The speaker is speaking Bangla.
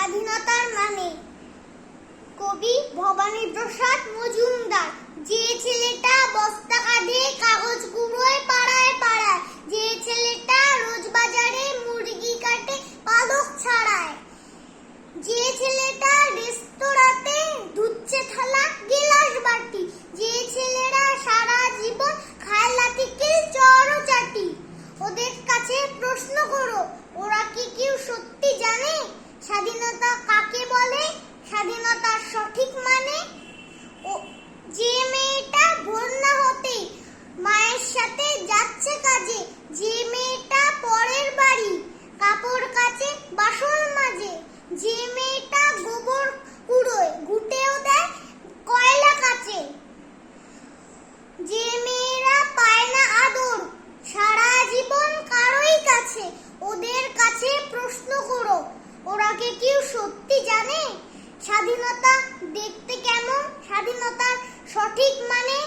স্বাধীনতার মানে। কবি ভবানীপ্রসাদ মজুমদার। যে ছেলেটা বস্তা কাঁধে কাগজ কুড়োয় পাড়ায় পাড়ায়, যে ছেলেটা রোজ বাজারে মুরগি কাটে পালক ছাড়ায়, যে ছেলেটা রেস্তোরাঁতে ধুচ্ছে থালা গিলাস বাটি, যে ছেলেরা সারা জীবন খায় লাঠি কিল চড় চাটি। ওদের কাছে প্রশ্ন করো, ওরা কি কেউ সত্যি জানে স্বাধীনতা কাকে বলে, স্বাধীনতার সঠিক মানে? যে মেয়েটা ভোর না হতে মায়ের সাথে যাচ্ছে কাজে, যে মেয়েটা পরের বাড়ি কাপড় কাচে বাসন মাজে, যে মেয়েটা গোবর কুড়োয় ঘুটেও দেয় কয়লা কাচে, যে মেয়েরা পায় না আদর সারা জীবন কারোই কাছে, ওদের কাছে প্রশ্ন করো, ওরা কি কেউ সত্যি জানে স্বাধীনতা দেখতে কেমন, স্বাধীনতার সঠিক মানে?